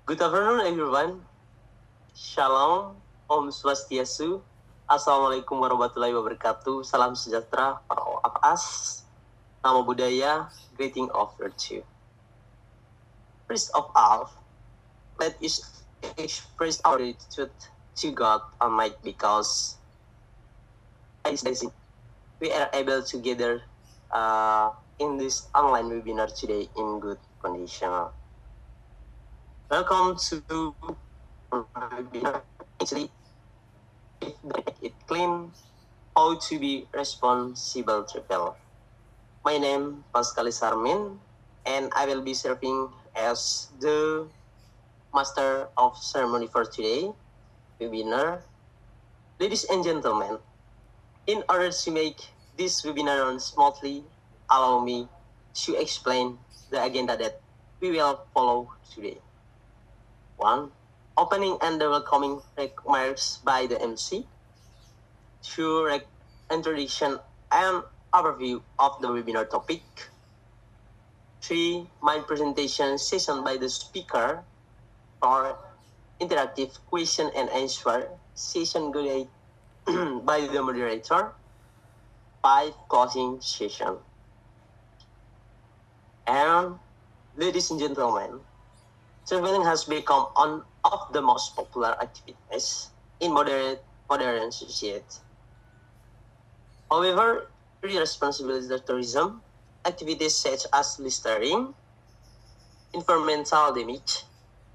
Good afternoon, everyone. Shalom, Om Swastiastu. Assalamualaikum warahmatullahi wabarakatuh. Salam sejahtera para APAS. Namo Buddhaya, greeting of virtue. First of all, let us express our gratitude to God Almighty because we are able to gather in this online webinar today in good condition. Welcome to webinar. Actually, it clean, how to be responsible travel. My name Pascalis Harmin, and I will be serving as the master of ceremony for today webinar. Ladies and gentlemen, in order to make this webinar run smoothly, allow me to explain the agenda that we will follow today. 1. Opening and the welcoming remarks by the MC. 2. Introduction and overview of the webinar topic. 3. My presentation session by the speaker. 4. Interactive question and answer session guided by the moderator. 5. Closing session. And ladies and gentlemen, traveling has become one of the most popular activities in modern society. However, irresponsible tourism activities such as littering, environmental damage,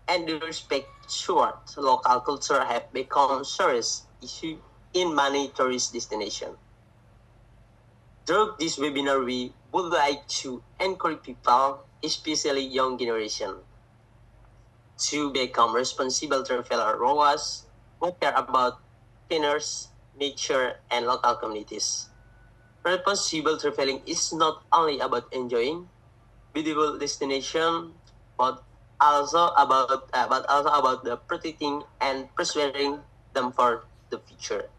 and disrespect toward local culture have become serious issue in many tourist destinations. Through this webinar, we would like to encourage people, especially young generation, to become responsible travelers who care about cleaners, nature, and local communities. Responsible traveling is not only about enjoying beautiful destination, but also about the protecting and preserving them for the future.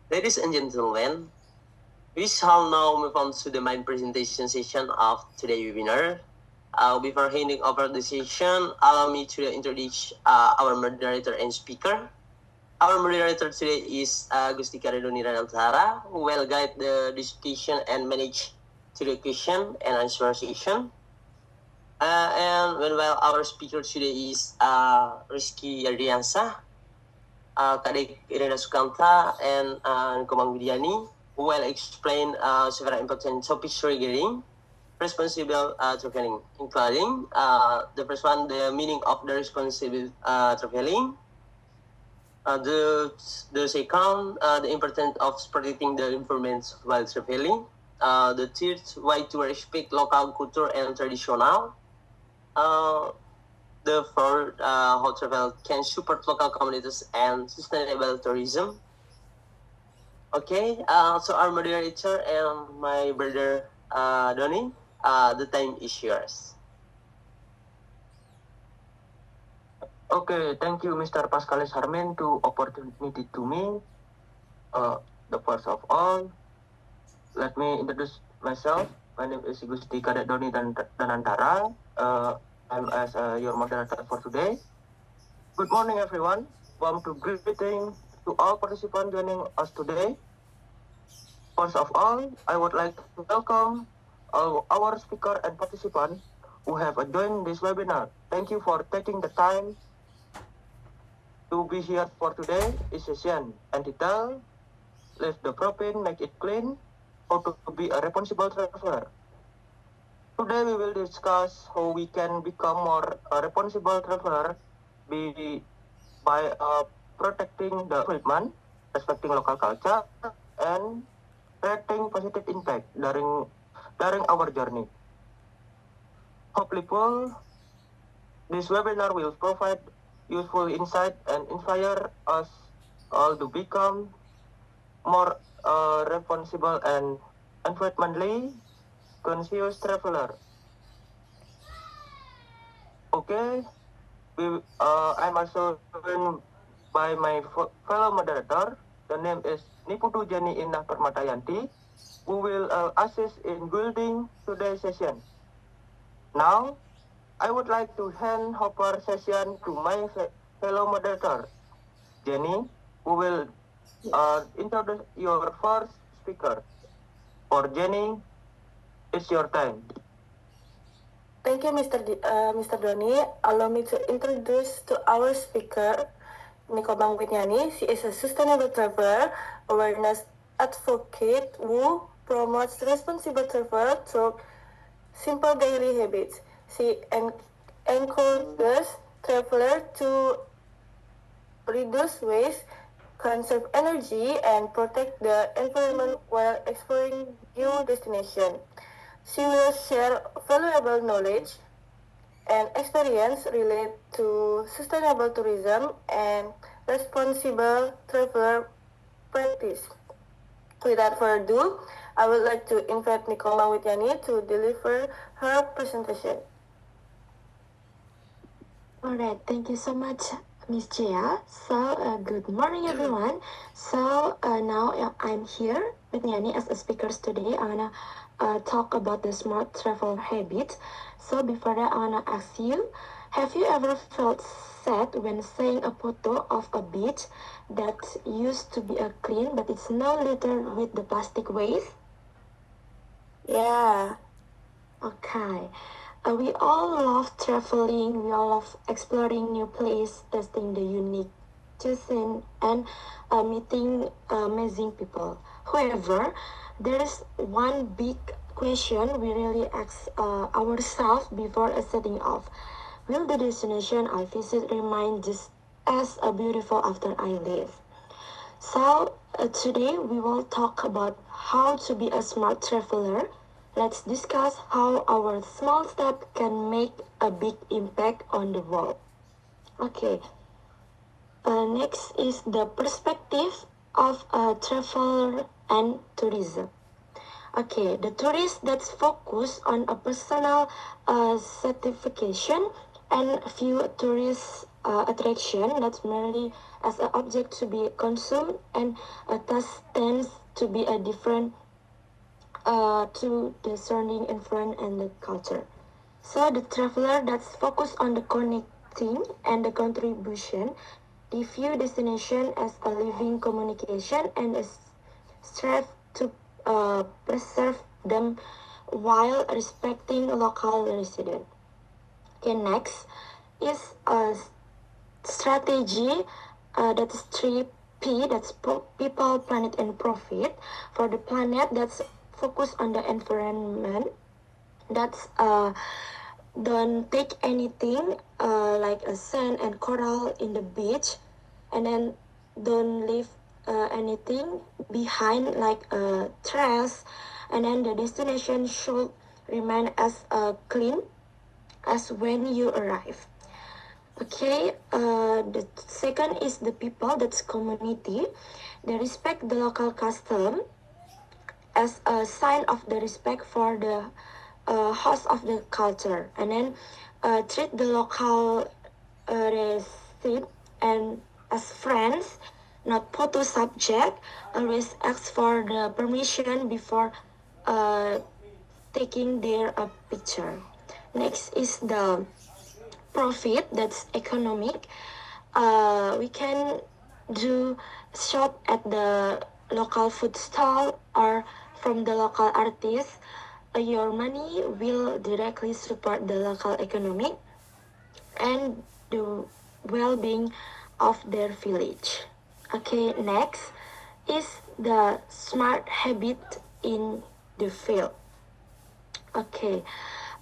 Ladies and gentlemen, we shall now move on to the main presentation session of today's webinar. Before handing over the session, allow me to introduce our moderator and speaker. Our moderator today is Gusti Karidoni Ranaltara, who will guide the discussion and manage the question and answer session. And meanwhile, our speaker today is Rizky Ardiansa, Kadek Irena Sukanta, and Komang Widiani, who will explain several important topics regarding responsible traveling, including the first one, the meaning of the responsible traveling. The second, the importance of protecting the environment while traveling. The third, why to respect local culture and traditional. The fourth, how travel can support local communities and sustainable tourism. Okay, so our moderator and my brother Donny, the time is yours. Okay, thank you, Mr. Pascalis Harmin, to opportunity to me. The first of all, let me introduce myself. My name is Gusti Kadek Doni Danantara. I'm as your moderator for today. Good morning, everyone. Warm to greeting to all participants joining us today. First of all, I would like to welcome our speaker and participant who have joined this webinar. Thank you for taking the time to be here for today is session entitled Live the Propane, Make It Clean, How to Be a Responsible Traveler. Today we will discuss how we can become more a responsible traveler by protecting the environment, respecting local culture, and creating positive impact during our journey. Hopefully, this webinar will provide useful insight and inspire us all to become more responsible and environmentally conscious traveler. Okay, I'm also joined by my fellow moderator. The name is Niputu Jani Indah Permatayanti, who will assist in building today's session. Now, I would like to hand over session to my fellow moderator, Jenny, who will introduce your first speaker. For Jenny, it's your time. Thank you, Mr. Doni. Allow me to introduce to our speaker, Nicole Bangwitnyani. She is a sustainable traveler, awareness advocate who promotes responsible travel through simple daily habits. She encourages travelers to reduce waste, conserve energy, and protect the environment while exploring new destinations. She will share valuable knowledge and experience related to sustainable tourism and responsible travel practice. Without further ado, I would like to invite Nicole Mawitiani to deliver her presentation. Alright, thank you so much, Miss Jia. So, good morning, everyone. So, now I'm here with Nyani as a speaker today. I wanna talk about the smart travel habits. So, before that, I wanna ask you, have you ever felt sad when seeing a photo of a beach that used to be a clean, but it's now littered with the plastic waste? Yeah. Okay. We all love traveling, we all love exploring new places, testing the unique cuisine, and meeting amazing people. However, there is one big question we really ask ourselves before setting off. Will the destination I visit remain just as beautiful after I leave? So, today we will talk about how to be a smart traveler. Let's discuss how our small step can make a big impact on the world. Okay. Next is the perspective of travel and tourism. Okay, the tourist that's focused on a personal certification and few tourist attraction that's merely as an object to be consumed and thus tends to be a different to the surrounding environment and the culture. So the traveler that's focused on the connecting and the contribution, they view destination as a living communication and strive to preserve them while respecting local residents. Okay, next is a strategy that's 3P, that's people, planet, and profit. For the planet, that's focus on the environment. That's don't take anything like a sand and coral in the beach, and then don't leave anything behind like trash, and then the destination should remain as clean as when you arrive. Okay, the second is the people, that's community. They respect the local custom as a sign of the respect for the host of the culture, and then treat the local resident and as friends, not photo subject. Always ask for the permission before taking their picture. Next is the profit, that's economic. We can do shop at the local food stall or from the local artist. Your money will directly support the local economy and the well-being of their village. Okay, next is the smart habit in the field. Okay,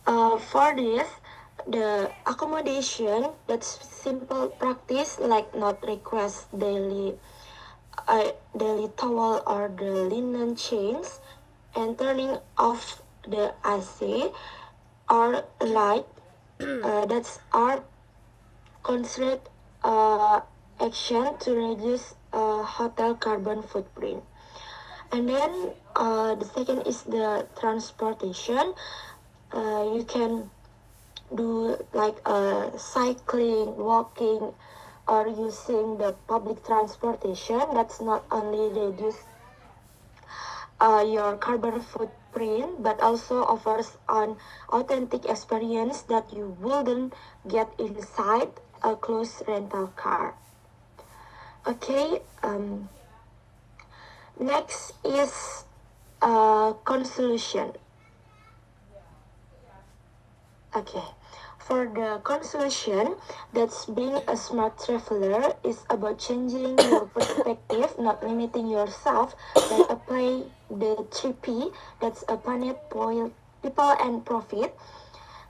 for this, the accommodation, that's simple practice like not request daily towel or the linen change, and turning off the AC or light. That's our considered action to reduce hotel carbon footprint. And then the second is the transportation. You can do like cycling, walking, or using the public transportation. That's not only reduce your carbon footprint, but also offers an authentic experience that you wouldn't get inside a closed rental car. Okay, next is conclusion. Okay, for the conclusion, that's being a smart traveler is about changing your perspective, not limiting yourself, but apply the 3P, that's a planet, people, and profit.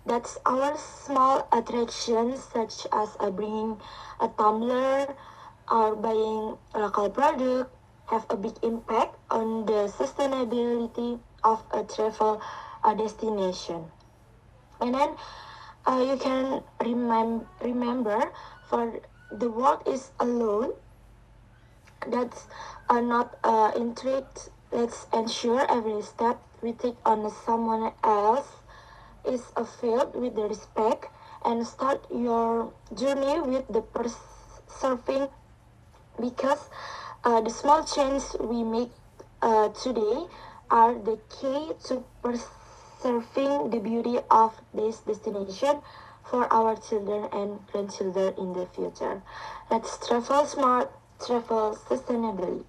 That's our small attractions, such as bringing a tumbler or buying a local product, have a big impact on the sustainability of a travel destination. And then you can remember, for the world is alone. That's not intrigued. Let's ensure every step we take on someone else is filled with the respect, and start your journey with the serving, because the small changes we make today are the key to preserving the beauty of this destination for our children and grandchildren in the future. Let's travel smart, travel sustainably.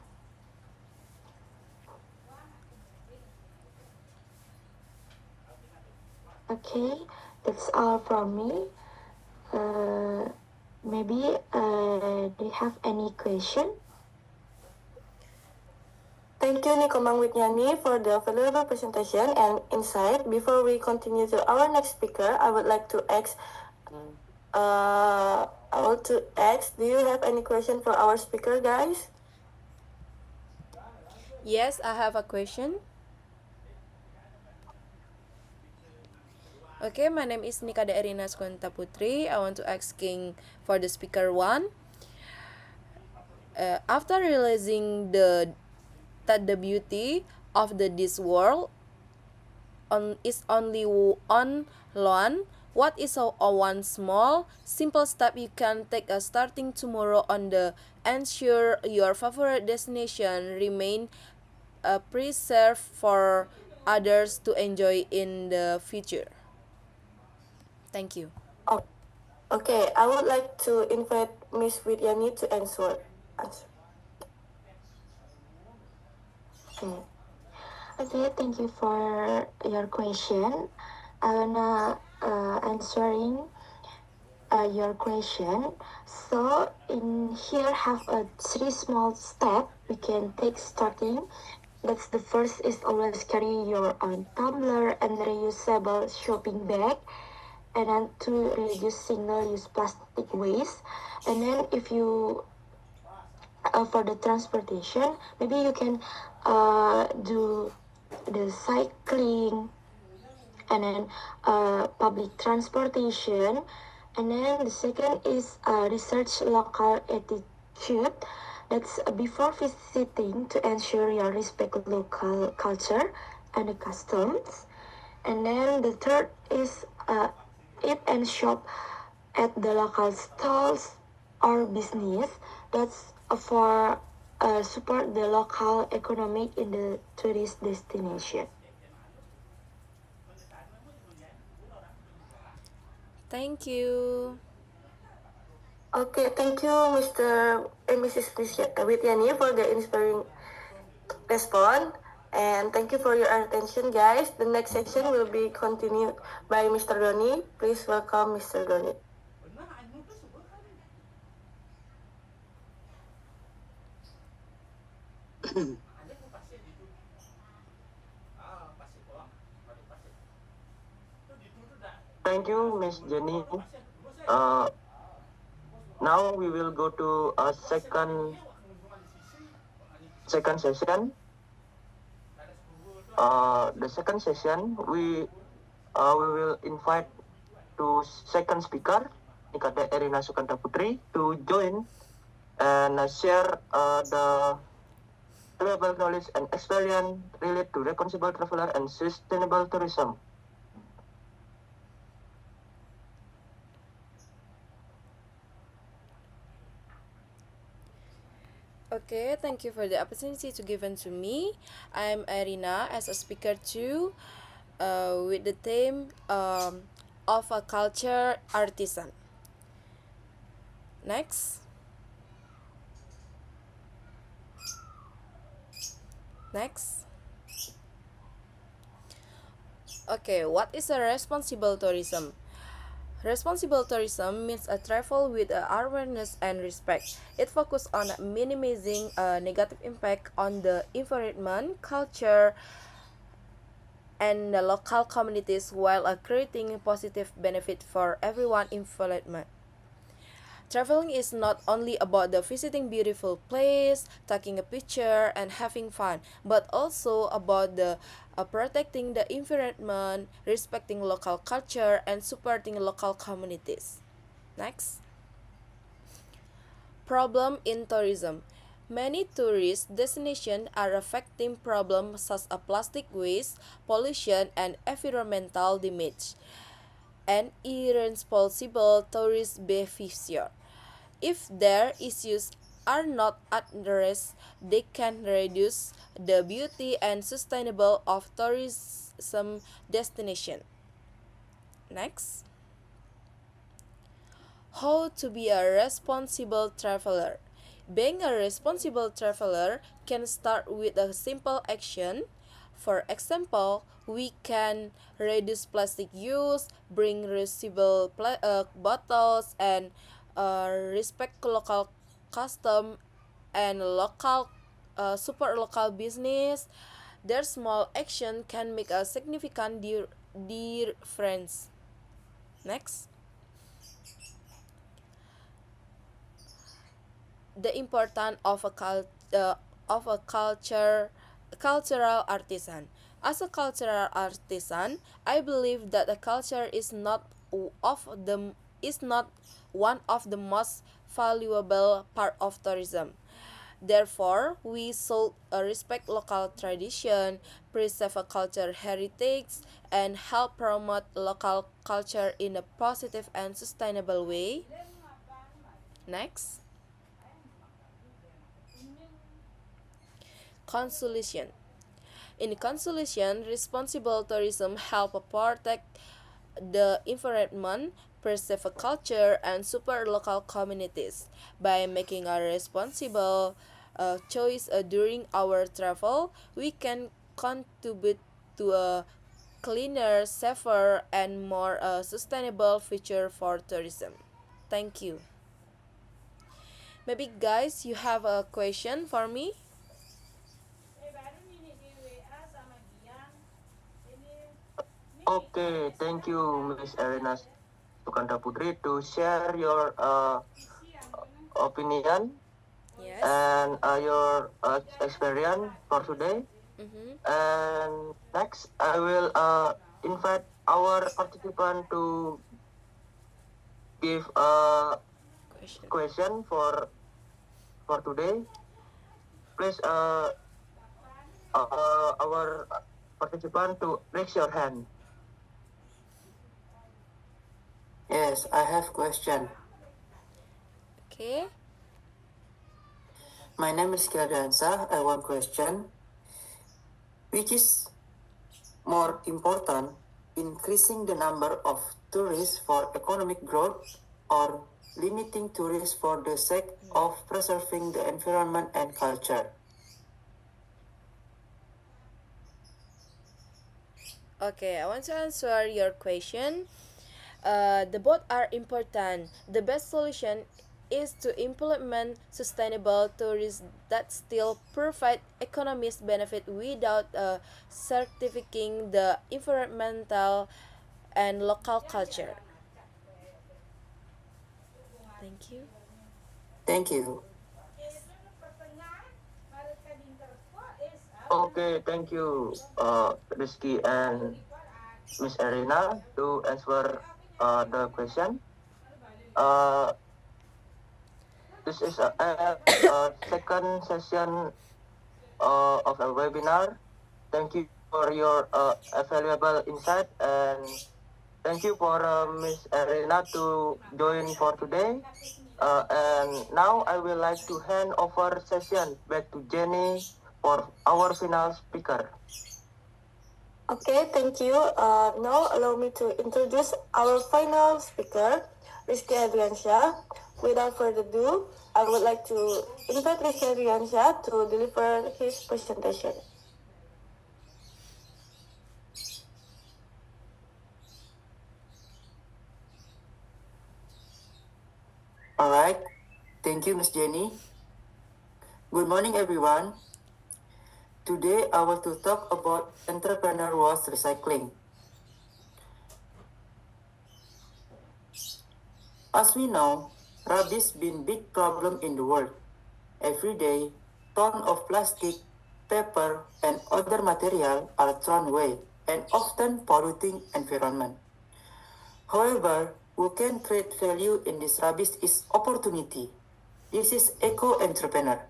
Okay, that's all from me. Maybe do you have any question? Thank you, Nikomang Witnyani, for the valuable presentation and insight. Before we continue to our next speaker, I would like to ask, do you have any question for our speaker, guys? Yes, I have a question. Okay, my name is Nikada Erina Skonta Putri. I want to asking for the speaker one. After realizing that the beauty of this world is only on loan, what is a one small, simple step you can take starting tomorrow on the ensure your favorite destination remain preserved for others to enjoy in the future? Thank you. Oh, okay, I would like to invite Miss Widyani to answer. Okay. Okay, thank you for your question. I wanna answering your question. So in here have a three small step we can take starting. That's the first is always carry your own tumbler and reusable shopping bag, and then to reduce single-use plastic waste. And then if you for the transportation, maybe you can do the cycling, and then public transportation. And then the second is research local attitude. That's before visiting to ensure you respect local culture and the customs. And then the third is eat and shop at the local stalls or business. That's for support the local economic in the tourist destination. Thank you. Okay, thank you, Mr. and Mrs. Widyani, for the inspiring response. And thank you for your attention, guys. The next section will be continued by Mr. Doni. Please welcome Mr. Doni. Thank you, Miss Jenny. Now we will go to a second session. The second session we will invite to second speaker Nikada Erina Sukanta Putri to join and share the valuable knowledge and experience related to responsible traveler and sustainable tourism. Okay, thank you for the opportunity to given to me. I'm Irina as a speaker too, with the theme of a culture artisan. Next, next. Okay, what is a responsible tourism? Responsible tourism means a travel with awareness and respect. It focuses on minimizing a negative impact on the environment, culture, and the local communities while creating positive benefit for everyone involved. Traveling is not only about the visiting beautiful place, taking a picture, and having fun, but also about the protecting the environment, respecting local culture, and supporting local communities. Next, problem in tourism. Many tourist destinations are affecting problems such as plastic waste, pollution, and environmental damage, and irresponsible tourist behavior. If their issues are not addressed, they can reduce the beauty and sustainable of tourism destination. Next, how to be a responsible traveler. Being a responsible traveler can start with a simple action. For example, we can reduce plastic use, bring reusable bottles, and respect local custom and local support local business. Their small action can make a significant difference. Next, the importance of a cultural artisan. As a cultural artisan, I believe that the culture is not one of the most valuable part of tourism. Therefore, we should respect local tradition, preserve a culture heritage, and help promote local culture in a positive and sustainable way. Next, consolation. In consolation, responsible tourism help protect the environment, preserve a culture, and support local communities. By making a responsible choice during our travel, we can contribute to a cleaner, safer, and more sustainable future for tourism. Thank you. Maybe guys, you have a question for me? Okay, thank you, Miss Erina Sukanta Putri, to share your opinion Yes. and your experience for today. Mm-hmm. And next, I will invite our participant to give a Question. question for today. Please, our participant to raise your hand. Yes, I have question. Okay. My name is Kiadansa. I want question. Which is more important, increasing the number of tourists for economic growth or limiting tourists for the sake of preserving the environment and culture? Okay, I want to answer your question. The both are important. The best solution is to implement sustainable tourism that still provide economic benefit without certifying the environmental and local culture. Thank you. Thank you. Okay, thank you, Rizky and Miss Erina, to answer the question. Uh, this is a second session of a webinar. Thank you for your valuable insight, and thank you for Miss Erina to join for today. And now I would like to hand over session back to Jenny for our final speaker. Okay, thank you. Now allow me to introduce our final speaker, Rizky Adriansyah. Without further ado, I would like to invite Rizky Adriansyah to deliver his presentation. Alright, thank you, Miss Jenny. Good morning, everyone. Today, I want to talk about entrepreneur waste recycling. As we know, rubbish been big problem in the world. Every day, tons of plastic, paper, and other material are thrown away and often polluting environment. However, we can create value in this rubbish is opportunity. This is eco-entrepreneur.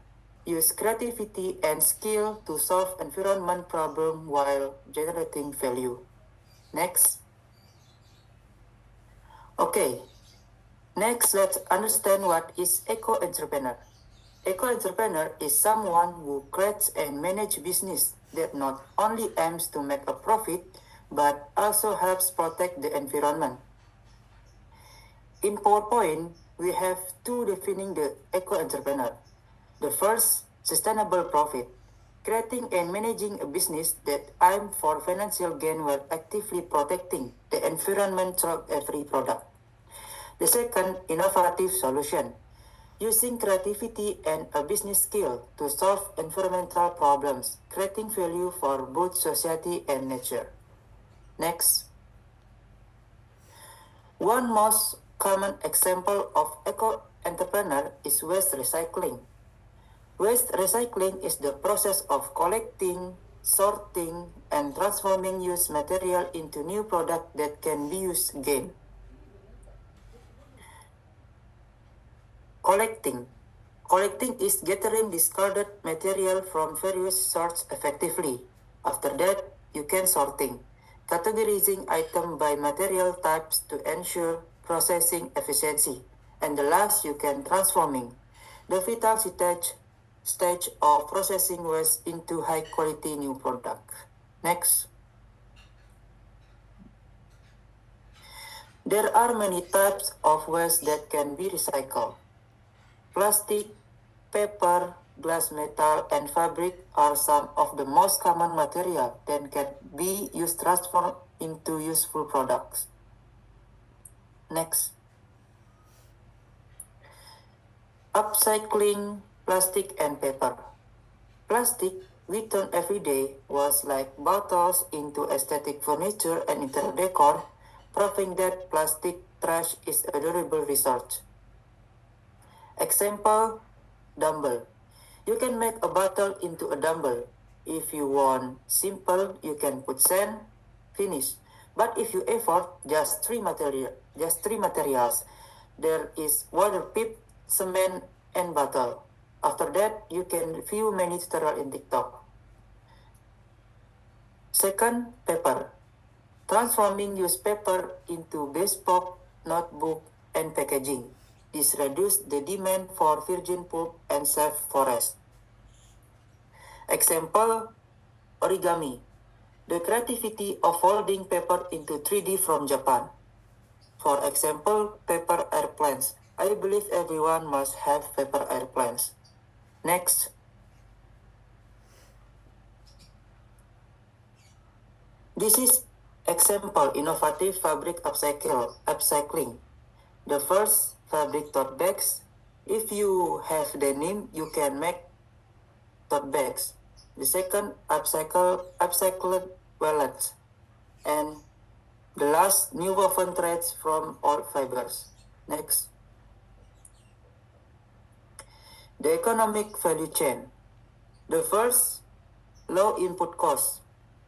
Use creativity and skill to solve environment problem while generating value. Next. Okay. Next, let's understand what is eco-entrepreneur. Eco-entrepreneur is someone who creates and manages business that not only aims to make a profit, but also helps protect the environment. In PowerPoint, we have two defining the eco-entrepreneur. The first, sustainable profit, creating and managing a business that aims for financial gain while actively protecting the environment through every product. The second, innovative solution, using creativity and a business skill to solve environmental problems, creating value for both society and nature. Next. One most common example of eco-entrepreneur is waste recycling. Waste recycling is the process of collecting, sorting, and transforming used material into new product that can be used again. Collecting. Collecting is gathering discarded material from various sources effectively. After that, you can sorting, categorizing item by material types to ensure processing efficiency. And the last, you can transforming, the vital stage of processing waste into high quality new product. Next. There are many types of waste that can be recycled. Plastic, paper, glass, metal, and fabric are some of the most common material that can be used transformed into useful products. Next. Upcycling plastic and paper. Plastic we turn every day was like bottles into aesthetic furniture and interior decor, proving that plastic trash is a durable resource. Example, dumbbell. You can make a bottle into a dumbbell. If you want simple, you can put sand, finish. But if you effort just three materials, there is water pipe, cement, and bottle. After that, you can view many tutorials in TikTok. Second, paper. Transforming used paper into bespoke notebook and packaging. This reduces the demand for virgin pulp and save forest. Example, origami. The creativity of folding paper into 3D from Japan. For example, paper airplanes. I believe everyone must have paper airplanes. Next. This is example innovative fabric upcycling. The first, fabric tote bags. If you have denim, you can make tote bags. The second, upcycled wallets. And the last, new woven threads from old fibers. Next. The economic value chain. The first, low input cost.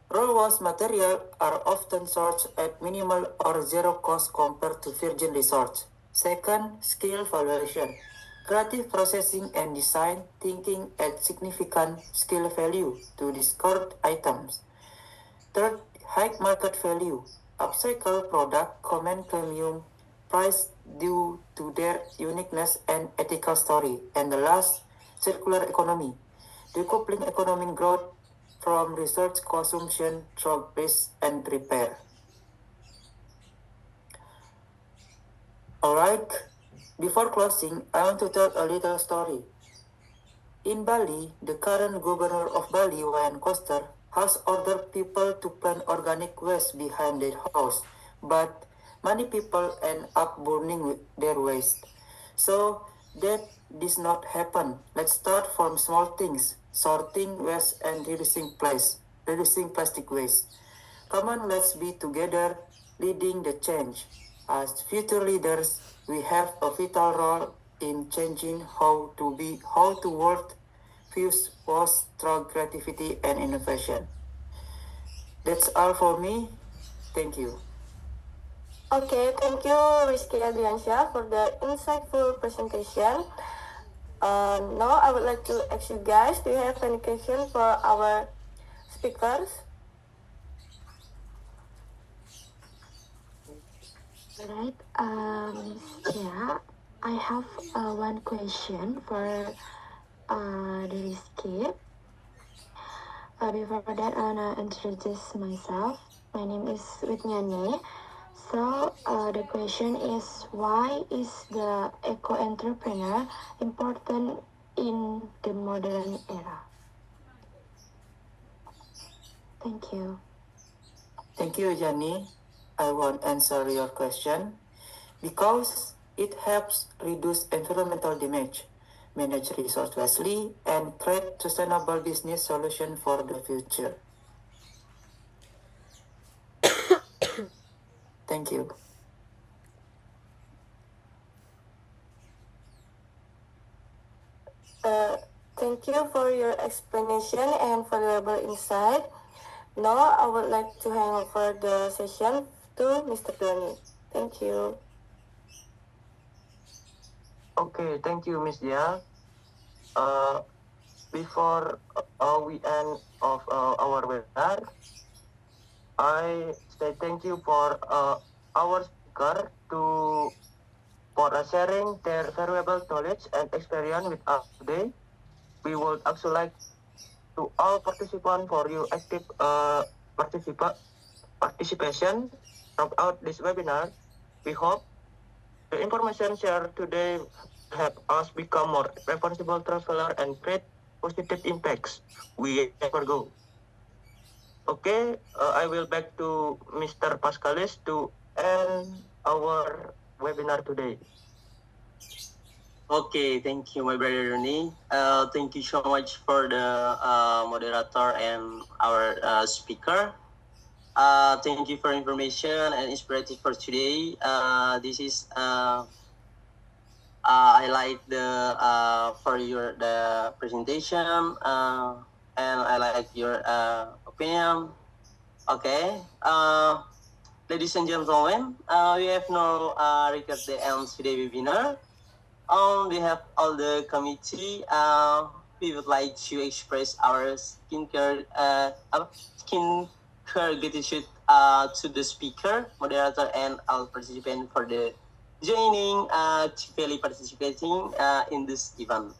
Raw waste material are often sourced at minimal or zero cost compared to virgin resource. Second, skill valuation. Creative processing and design thinking add significant skill value to discard items. Third, high market value. Upcycle product command premium prize due to their uniqueness and ethical story. And the last, circular economy, decoupling economic growth from resource consumption through waste and repair. Alright, before closing, I want to tell a little story. In Bali, the current governor of Bali, Wayan Koster, has ordered people to plant organic waste behind their house, but many people end up burning their waste. So that does not happen. Let's start from small things, sorting waste and reducing plastic waste. Come on, let's be together, leading the change. As future leaders, we have a vital role in changing how to work views was through creativity and innovation. That's all for me. Thank you. Okay, thank you, Rizky Adriansyah, for the insightful presentation. Now I would like to ask you guys, do you have any question for our speakers? Alright, yeah, I have one question for the Rizky. Before that, I wanna introduce myself. My name is Witnyani. So the question is, why is the eco-entrepreneur important in the modern era? Thank you. Thank you, Jani. I won't answer your question because it helps reduce environmental damage, manage resource wisely, and create sustainable business solution for the future. Thank you. Thank you for your explanation and valuable insight. Now I would like to hand over the session to Mr. Doni. Thank you. Okay, thank you, Miss Dia. Before we end of our webinar, I say thank you for our speaker for sharing their valuable knowledge and experience with us today. We would also like to all participants for your active participation throughout this webinar. We hope the information shared today help us become more responsible traveler and create positive impacts we ever go. Okay, I will back to Mr. Pascalis to end our webinar today. Okay, thank you, my brother Roni. Thank you so much for the moderator and our speaker. Thank you for information and inspiration for today. This is I like the for your the presentation and I like your opinion. Okay. Ladies and gentlemen, we have now reached the end of today's webinar. On behalf of the committee, we would like to express our skincare gratitude to the speaker, moderator, and all participants for the joining, actively participating in this event.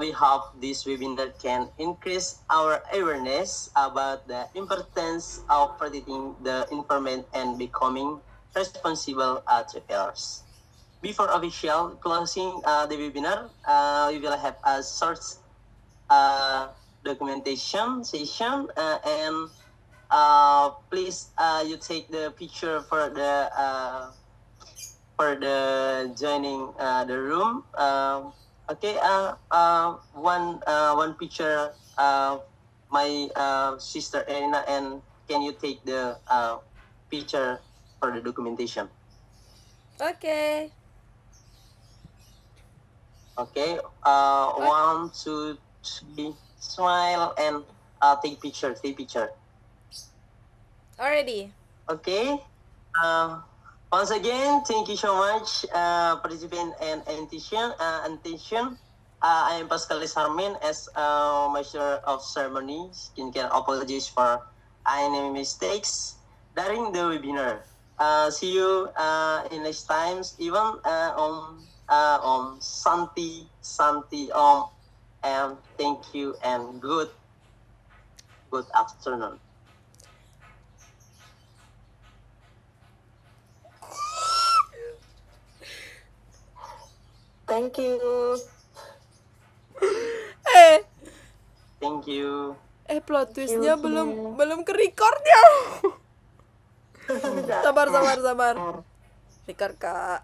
We hope this webinar can increase our awareness about the importance of protecting the environment and becoming responsible travelers. Before official closing the webinar, we will have a short documentation session and please you take the picture for the joining the room. Okay, one picture. My sister Elena, and can you take the picture for the documentation? Okay. Okay, 1, 2, 3, smile and take picture. Already. Okay. Once again, thank you so much, participant and attention. I am Pascalis Harmin as Master of Ceremony. Skincare apologies for any mistakes during the webinar. See you in next times. Even Santi and thank you and good afternoon. Thank you. Eh, Thank you. plot twistnya you. belum ke record ya. Sabar. Record, Kak.